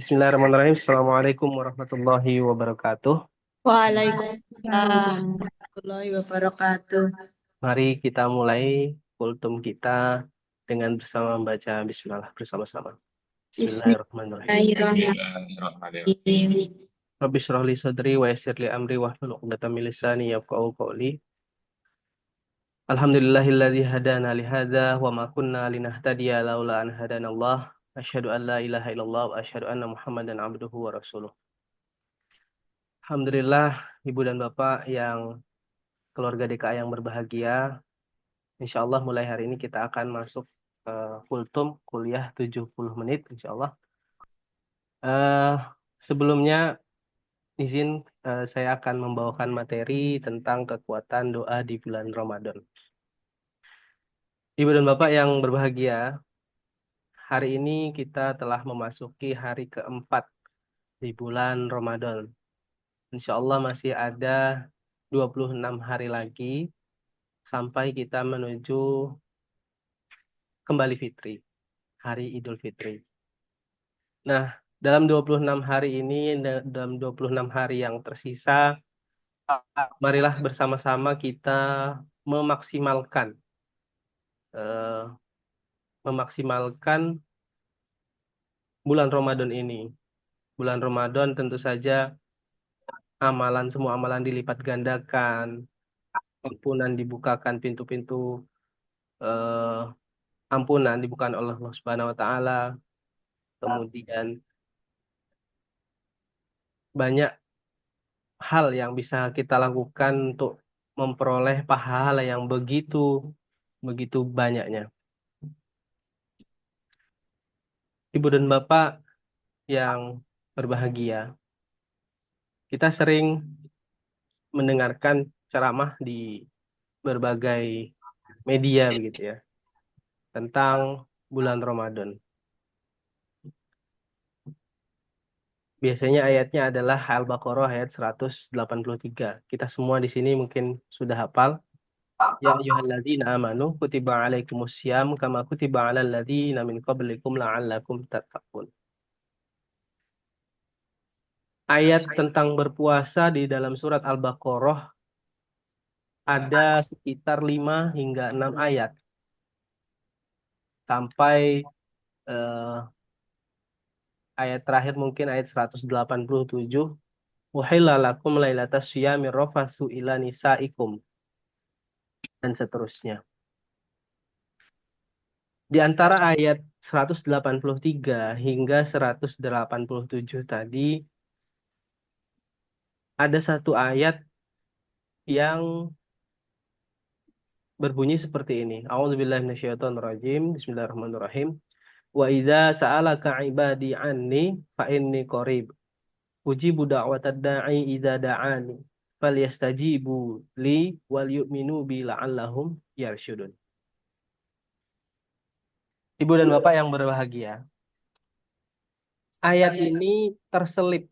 Bismillahirrahmanirrahim. Assalamualaikum warahmatullahi wabarakatuh. Waalaikumsalam warahmatullahi wabarakatuh. Mari kita mulai kultum kita dengan bersama membaca Bismillah bersama-sama. Bismillahirrahmanirrahim. Bismillahirrahmanirrahim. Rabbi shrah li sadri wa yassir li amri wahlul 'uqdatam min lisani yafqahu qawli. Alhamdulillahilladzi hadana li hadza wa ma kunna linahtadiya laula an hadanallah. Asyhadu an la ilaha illallah wa asyhadu anna Muhammadan abduhu wa rasuluh. Alhamdulillah, Ibu dan Bapak yang keluarga DKA yang berbahagia. Insya Allah mulai hari ini kita akan masuk kultum kuliah 70 menit insya Allah. Eh, Sebelumnya izin saya akan membawakan materi tentang kekuatan doa di bulan Ramadan. Ibu dan Bapak yang berbahagia, hari ini kita telah memasuki hari keempat di bulan Ramadan. Insya Allah masih ada 26 hari lagi sampai kita menuju kembali fitri, hari Idul Fitri. Nah, dalam 26 hari ini, dalam 26 hari yang tersisa, marilah bersama-sama kita memaksimalkan, eh, memaksimalkan bulan Ramadan ini. Bulan Ramadan tentu saja semua amalan dilipat gandakan, ampunan dibukakan pintu-pintu eh, ampunan dibukakan oleh Allah Subhanahu Wa Taala. Kemudian banyak hal yang bisa kita lakukan untuk memperoleh pahala yang begitu begitu banyaknya. Ibu dan Bapak yang berbahagia, kita sering mendengarkan ceramah di berbagai media begitu ya, tentang bulan Ramadan. Biasanya ayatnya adalah Al-Baqarah ayat 183. Kita semua di sini mungkin sudah hafal. Ya ayyuhalladzina amanu kutiba alaikumusiyam kama kutiba alal ladzina min qablikum la'allakum tattaqun. Ayat tentang berpuasa di dalam surat Al-Baqarah ada sekitar 5 hingga 6 ayat sampai eh, ayat terakhir mungkin ayat 187. Uhilla lakum lailatas syiyami rafatsu ila nisaikum dan seterusnya. Di antara ayat 183 hingga 187 tadi ada satu ayat yang berbunyi seperti ini. A'udzubillahi minasyaitonirrajim. Bismillahirrahmanirrahim. Wa idza sa'alaka 'ibadi 'anni fa inni qarib. Ujibu da'watad da'i idza da'ani. Falyastajibu li wal yu'minu bi la'allahum yarsyudun. Ibu dan Bapak yang berbahagia, ayat ini terselip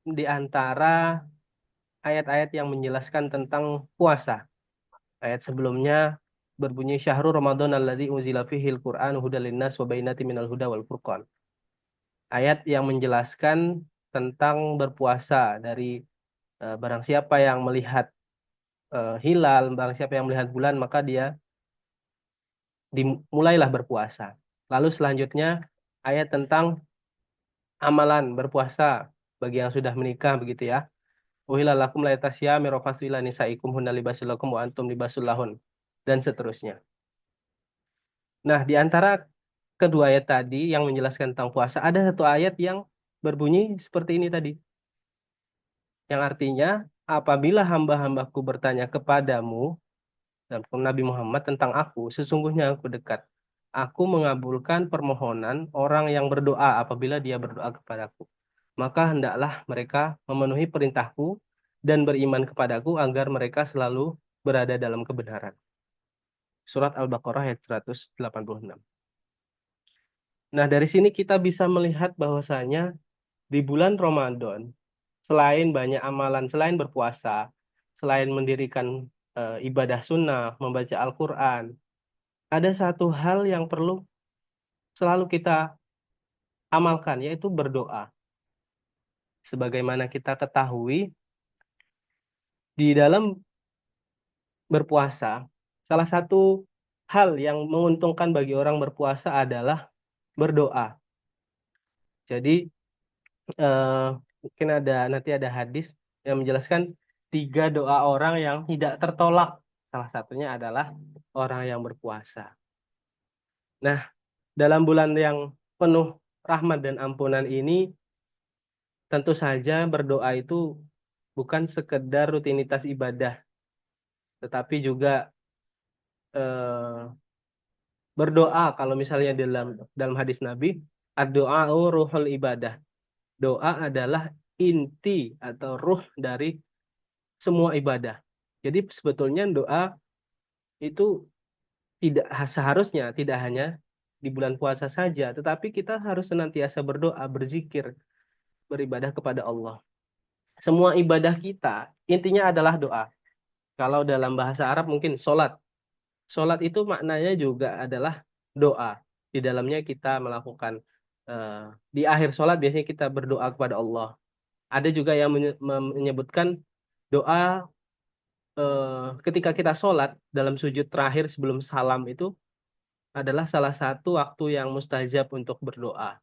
di antara ayat-ayat yang menjelaskan tentang puasa. Ayat sebelumnya berbunyi syahrul Ramadan alladzi unzila fihil Qur'an hudal linnas wa bainatin minal huda wal furqan. Ayat yang menjelaskan tentang berpuasa dari barang siapa yang melihat hilal, barang siapa yang melihat bulan maka dia dimulailah berpuasa. Lalu selanjutnya ayat tentang amalan berpuasa bagi yang sudah menikah begitu ya. Uhilla lakum lailatas syiyami rafatsu ila nisaikum hunna libasul lakum wa antum libasul lahun dan seterusnya. Nah, di antara kedua ayat tadi yang menjelaskan tentang puasa, ada satu ayat yang berbunyi seperti ini tadi. Yang artinya, apabila hamba-hambaku bertanya kepadamu, dan Nabi Muhammad tentang aku, sesungguhnya aku dekat. Aku mengabulkan permohonan orang yang berdoa apabila dia berdoa kepadaku. Maka hendaklah mereka memenuhi perintahku dan beriman kepadaku agar mereka selalu berada dalam kebenaran. Surat Al-Baqarah ayat 186. Nah, dari sini kita bisa melihat bahwasanya di bulan Ramadan, selain banyak amalan, selain berpuasa, selain mendirikan ibadah sunnah, membaca Al-Quran, ada satu hal yang perlu selalu kita amalkan, yaitu berdoa. sebagaimana kita ketahui, di dalam berpuasa, salah satu hal yang menguntungkan bagi orang berpuasa adalah berdoa. Jadi eh, mungkin nanti ada hadis yang menjelaskan 3 doa orang yang tidak tertolak. Salah satunya adalah orang yang berpuasa. Nah, dalam bulan yang penuh rahmat dan ampunan ini, tentu saja berdoa itu bukan sekedar rutinitas ibadah, tetapi juga eh, berdoa. Kalau misalnya dalam dalam hadis Nabi, ad-doa ruhul ibadah. Doa adalah inti atau ruh dari semua ibadah. Jadi sebetulnya doa itu tidak seharusnya tidak hanya di bulan puasa saja, tetapi kita harus senantiasa berdoa, berzikir, beribadah kepada Allah. Semua ibadah kita intinya adalah doa. Kalau dalam bahasa Arab mungkin sholat. Sholat itu maknanya juga adalah doa. Di dalamnya kita melakukan eh, di akhir sholat biasanya kita berdoa kepada Allah. Ada juga yang menyebutkan doa ketika kita sholat dalam sujud terakhir sebelum salam itu adalah salah satu waktu yang mustajab untuk berdoa.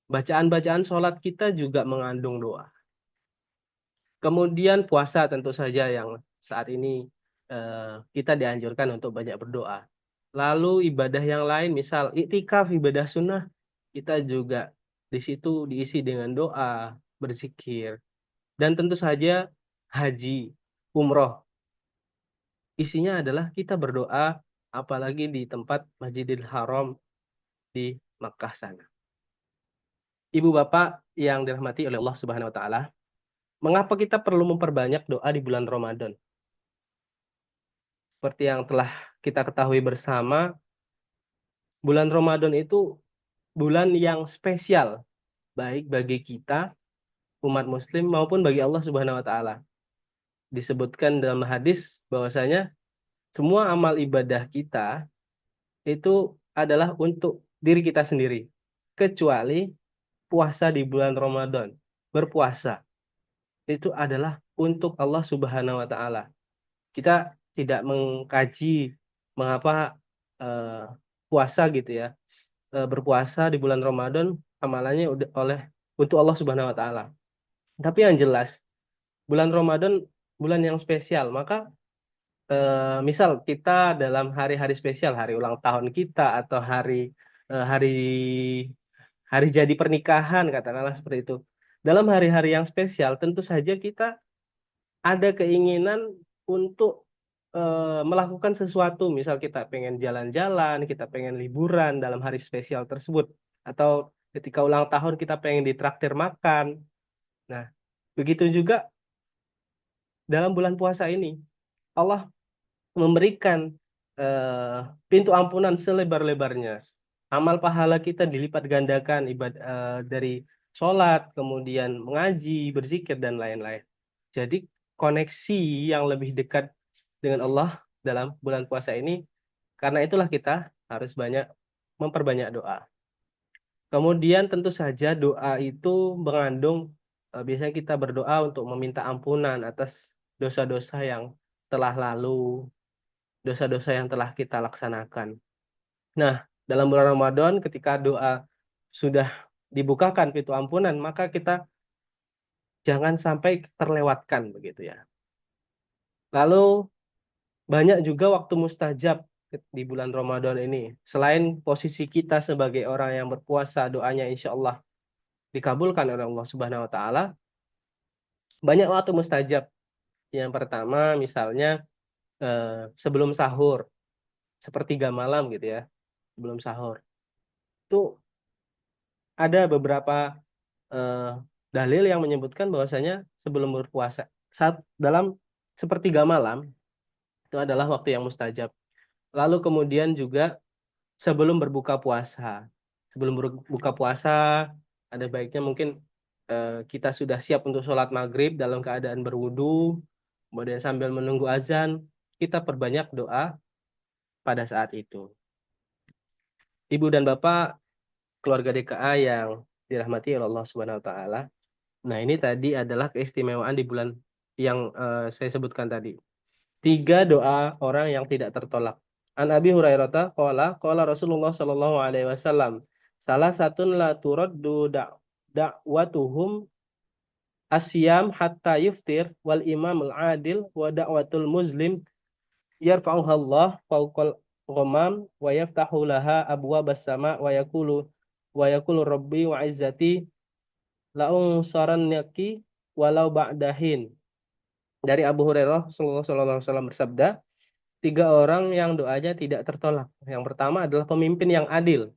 Bacaan-bacaan sholat kita juga mengandung doa. Kemudian puasa tentu saja yang saat ini kita dianjurkan untuk banyak berdoa. Lalu ibadah yang lain, misal iktikaf, ibadah sunnah, kita juga di situ diisi dengan doa, berzikir, dan tentu saja haji, umroh. Isinya adalah kita berdoa, apalagi di tempat Masjidil Haram di Makkah sana. Ibu bapak yang dirahmati oleh Allah Subhanahu wa taala, mengapa kita perlu memperbanyak doa di bulan Ramadan? Seperti yang telah kita ketahui bersama, bulan Ramadan itu bulan yang spesial, baik bagi kita, umat muslim, maupun bagi Allah Subhanahu wa taala. Disebutkan dalam hadis bahwasanya semua amal ibadah kita itu adalah untuk diri kita sendiri, kecuali puasa di bulan Ramadan. Berpuasa itu adalah untuk Allah Subhanahu wa taala. Kita tidak mengkaji mengapa eh, puasa gitu ya. Berpuasa di bulan Ramadan amalannya udah oleh untuk Allah Subhanahu wa taala. Tapi yang jelas, bulan Ramadan bulan yang spesial, maka misal kita dalam hari-hari spesial, hari ulang tahun kita atau hari hari jadi pernikahan katakanlah seperti itu. Dalam hari-hari yang spesial tentu saja kita ada keinginan untuk melakukan sesuatu, misal kita pengen jalan-jalan, kita pengen liburan dalam hari spesial tersebut, atau ketika ulang tahun kita pengen ditraktir makan. Nah, begitu juga dalam bulan puasa ini, Allah memberikan eh, pintu ampunan selebar-lebarnya. Amal pahala kita dilipat gandakan dari sholat, kemudian mengaji, berzikir, dan lain-lain. Jadi koneksi yang lebih dekat dengan Allah dalam bulan puasa ini, karena itulah kita harus memperbanyak doa. Kemudian tentu saja doa itu mengandung, biasanya kita berdoa untuk meminta ampunan atas dosa-dosa yang telah lalu, dosa-dosa yang telah kita laksanakan. Nah, dalam bulan Ramadan ketika doa sudah dibukakan pintu ampunan, maka kita jangan sampai terlewatkan begitu ya. Lalu banyak juga waktu mustajab di bulan Ramadan ini. Selain posisi kita sebagai orang yang berpuasa, doanya insya Allah dikabulkan oleh Allah Subhanahu wa taala. Banyak waktu mustajab. Yang pertama misalnya eh, sebelum sahur, sepertiga malam gitu ya, sebelum sahur. Itu ada beberapa eh, dalil yang menyebutkan bahwasanya sebelum berpuasa, saat dalam sepertiga malam itu adalah waktu yang mustajab. Lalu kemudian juga sebelum berbuka puasa. Sebelum berbuka puasa, ada baiknya mungkin kita sudah siap untuk sholat maghrib dalam keadaan berwudu, kemudian sambil menunggu azan, kita perbanyak doa pada saat itu. Ibu dan Bapak, keluarga DKA yang dirahmati oleh Allah Subhanahu wa taala, Nah, ini tadi adalah keistimewaan di bulan yang saya sebutkan tadi. Tiga doa orang yang tidak tertolak. An Abi Hurairah qala Rasulullah sallallahu alaihi wasallam, salah satun la turaddu da'watuhum asyam hatta yuftir wal imamul adil wa da'watul muslim yarfa'uha Allah fawqal ghamam wa yaftahu laha abwabas sama wa yaqulu rabbi wa izzati la'unsarannaki walau ba'dahin. Dari Abu Hurairah Rasulullah sallallahu alaihi wasallam bersabda, tiga orang yang doanya tidak tertolak. Yang pertama adalah pemimpin yang adil.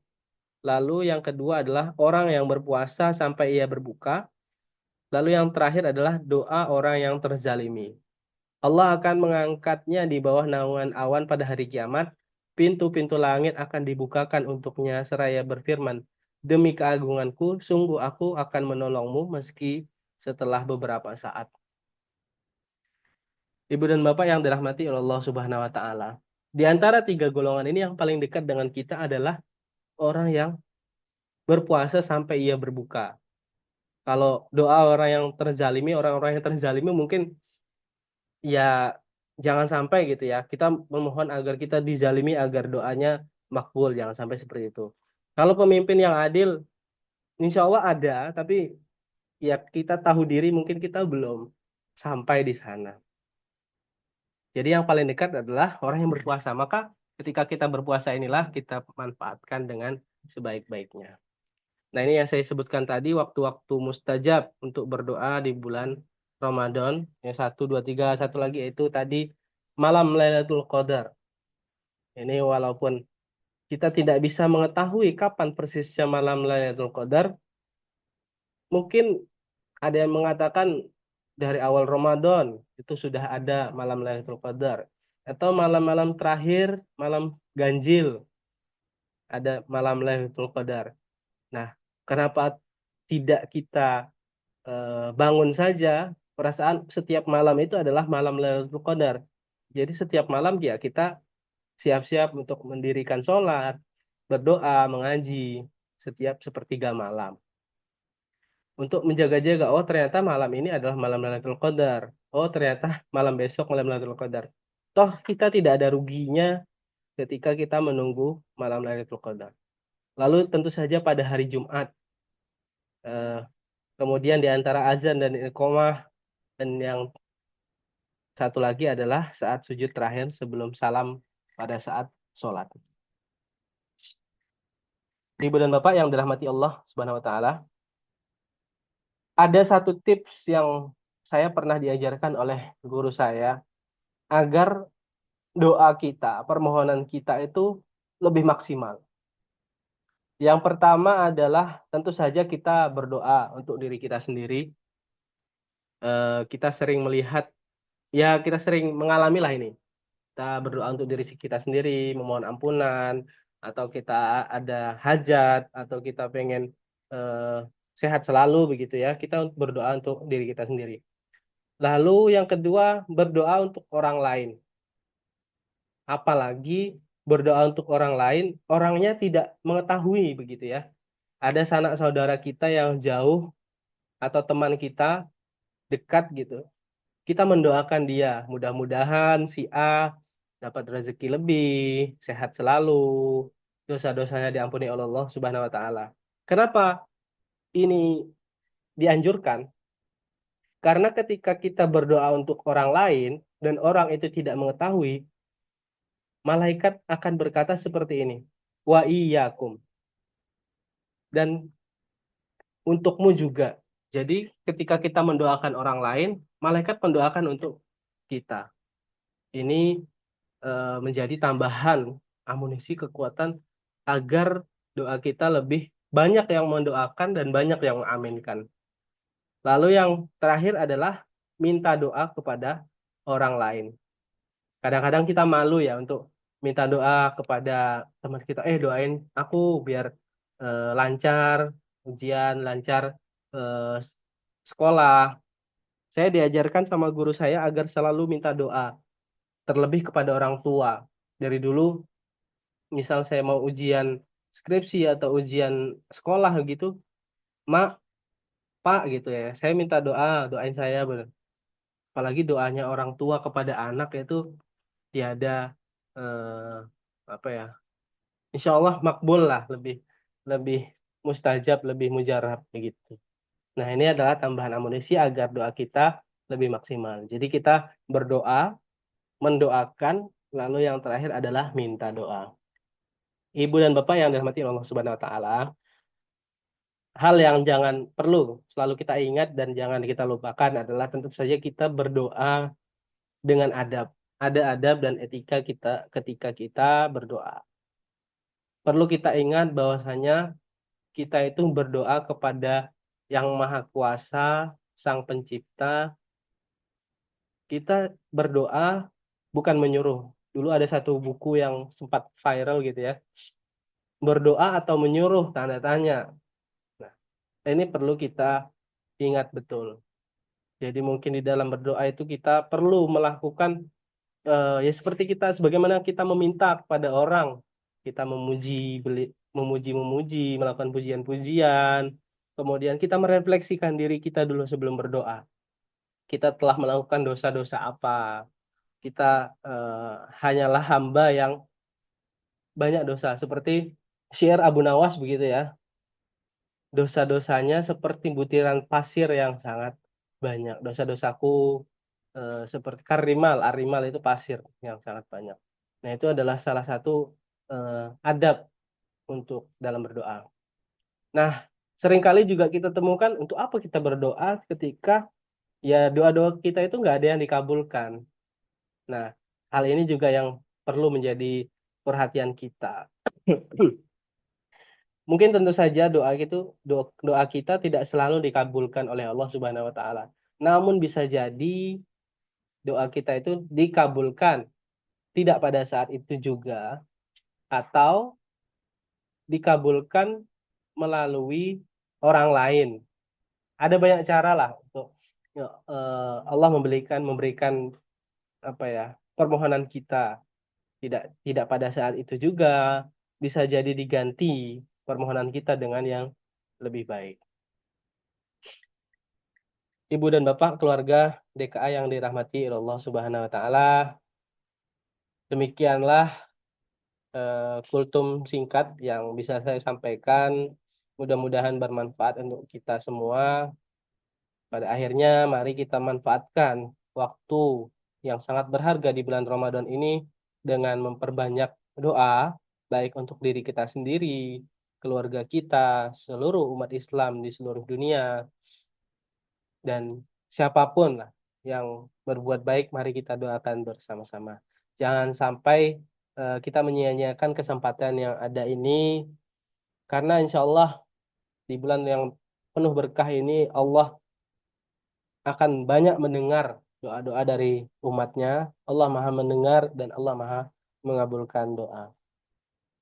Lalu yang kedua adalah orang yang berpuasa sampai ia berbuka. Lalu yang terakhir adalah doa orang yang terzalimi. Allah akan mengangkatnya di bawah naungan awan pada hari kiamat. Pintu-pintu langit akan dibukakan untuknya seraya berfirman, demi keagunganku, sungguh aku akan menolongmu meski setelah beberapa saat. Ibu dan Bapak yang dirahmati oleh Allah Subhanahu wa taala. Di antara tiga golongan ini yang paling dekat dengan kita adalah orang yang berpuasa sampai ia berbuka. Kalau doa orang yang terzalimi, orang-orang yang terzalimi mungkin ya jangan sampai gitu ya. Kita memohon agar kita dizalimi agar doanya makbul, jangan sampai seperti itu. Kalau pemimpin yang adil, insya Allah ada, tapi ya kita tahu diri mungkin kita belum sampai di sana. Jadi yang paling dekat adalah orang yang berpuasa. Maka ketika kita berpuasa inilah kita manfaatkan dengan sebaik-baiknya. Nah, ini yang saya sebutkan tadi, waktu-waktu mustajab untuk berdoa di bulan Ramadan. Yang satu, dua, tiga, satu lagi yaitu tadi malam Lailatul Qadar. Ini walaupun kita tidak bisa mengetahui kapan persisnya malam Lailatul Qadar, mungkin ada yang mengatakan dari awal Ramadan itu sudah ada malam Lailatul Qadar. Atau malam-malam terakhir, malam ganjil, ada malam Lailatul Qadar. Nah, kenapa tidak kita bangun saja perasaan setiap malam itu adalah malam Lailatul Qadar. Jadi setiap malam ya kita siap-siap untuk mendirikan sholat, berdoa, mengaji setiap sepertiga malam. Untuk menjaga-jaga, oh ternyata malam ini adalah malam Lailatul Qadar. Oh ternyata malam besok malam Lailatul Qadar. Toh kita tidak ada ruginya ketika kita menunggu malam Lailatul Qadar. Lalu tentu saja pada hari Jumat, eh, kemudian di antara azan dan iqamah dan yang satu lagi adalah saat sujud terakhir sebelum salam pada saat sholat. Ibu dan Bapak yang dirahmati Allah Subhanahu wa taala, ada satu tips yang saya pernah diajarkan oleh guru saya agar doa kita, permohonan kita itu lebih maksimal. Yang pertama adalah tentu saja kita berdoa untuk diri kita sendiri. Kita sering melihat, ya kita sering mengalami lah ini. Kita berdoa untuk diri kita sendiri, memohon ampunan, atau kita ada hajat, atau kita pengen eh, sehat selalu begitu ya. Kita berdoa untuk diri kita sendiri. Lalu yang kedua, berdoa untuk orang lain. Apalagi berdoa untuk orang lain, orangnya tidak mengetahui begitu ya. Ada sanak saudara kita yang jauh atau teman kita dekat gitu. Kita mendoakan dia, mudah-mudahan si A dapat rezeki lebih, sehat selalu, dosa-dosanya diampuni oleh Allah Subhanahu wa taala. Kenapa ini dianjurkan? Karena ketika kita berdoa untuk orang lain dan orang itu tidak mengetahui, malaikat akan berkata seperti ini, wa iyyakum, dan untukmu juga. Jadi ketika kita mendoakan orang lain, malaikat mendoakan untuk kita. Ini menjadi tambahan amunisi kekuatan agar doa kita lebih banyak yang mendoakan dan banyak yang mengaminkan. Lalu yang terakhir adalah minta doa kepada orang lain. Kadang-kadang kita malu ya untuk minta doa kepada teman kita, doain aku biar lancar ujian, lancar eh, sekolah. Saya diajarkan sama guru saya agar selalu minta doa, terlebih kepada orang tua. Dari dulu, misal saya mau ujian skripsi atau ujian sekolah gitu, mak, Pak gitu ya, saya minta doa, doain saya bener. Apalagi doanya orang tua kepada anak itu tiada eh, apa ya? Insya Allah makbul lah, lebih lebih mustajab, lebih mujarab begitu. Nah, ini adalah tambahan amunisi agar doa kita lebih maksimal. Jadi kita berdoa, mendoakan, lalu yang terakhir adalah minta doa. Ibu dan Bapak yang dirahmati Allah Subhanahu wa taala, hal yang jangan perlu selalu kita ingat dan jangan kita lupakan adalah tentu saja kita berdoa dengan adab. Ada adab dan etika kita ketika kita berdoa. Perlu kita ingat bahwasanya kita itu berdoa kepada Yang Maha Kuasa, Sang Pencipta. Kita berdoa bukan menyuruh. Dulu ada satu buku yang sempat viral gitu ya. Berdoa atau menyuruh, tanda tanya. Nah, ini perlu kita ingat betul. Jadi mungkin di dalam berdoa itu kita perlu melakukan ya seperti kita sebagaimana kita meminta kepada orang, kita memuji, memuji, melakukan pujian-pujian. Kemudian kita merefleksikan diri kita dulu sebelum berdoa. Kita telah melakukan dosa-dosa apa? Kita hanyalah hamba yang banyak dosa. Seperti syair Abu Nawas begitu ya. Dosa-dosanya seperti butiran pasir yang sangat banyak. Dosa-dosaku seperti karimal, arimal itu pasir yang sangat banyak. Nah, itu adalah salah satu adab untuk dalam berdoa. Nah, seringkali juga kita temukan untuk apa kita berdoa ketika ya doa-doa kita itu nggak ada yang dikabulkan. Nah, hal ini juga yang perlu menjadi perhatian kita. Mungkin tentu saja doa kita tidak selalu dikabulkan oleh Allah Subhanahu wa taala. Namun bisa jadi doa kita itu dikabulkan tidak pada saat itu juga atau dikabulkan melalui orang lain. Ada banyak cara lah untuk Allah memberikan apa ya permohonan kita tidak pada saat itu juga bisa jadi diganti permohonan kita dengan yang lebih baik. Ibu dan Bapak keluarga DKA yang dirahmati Allah Subhanahu wa taala, demikianlah kultum singkat yang bisa saya sampaikan. Mudah-mudahan bermanfaat untuk kita semua. Pada akhirnya, mari kita manfaatkan waktu yang sangat berharga di bulan Ramadan ini dengan memperbanyak doa, baik untuk diri kita sendiri, keluarga kita, seluruh umat Islam di seluruh dunia, dan siapapun lah yang berbuat baik, mari kita doakan bersama-sama. Jangan sampai kita menyia-nyiakan kesempatan yang ada ini, karena insya Allah di bulan yang penuh berkah ini, Allah akan banyak mendengar doa-doa dari umatnya. Allah Maha mendengar dan Allah Maha mengabulkan doa.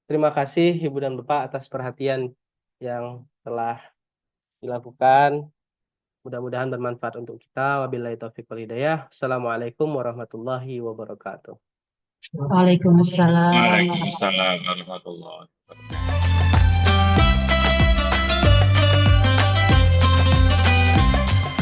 Terima kasih Ibu dan Bapak atas perhatian yang telah dilakukan. Mudah-mudahan bermanfaat untuk kita. Wabillahi taufiq wal hidayah. Assalamualaikum warahmatullahi wabarakatuh. Waalaikumsalam. Waalaikumsalam warahmatullahi wabarakatuh.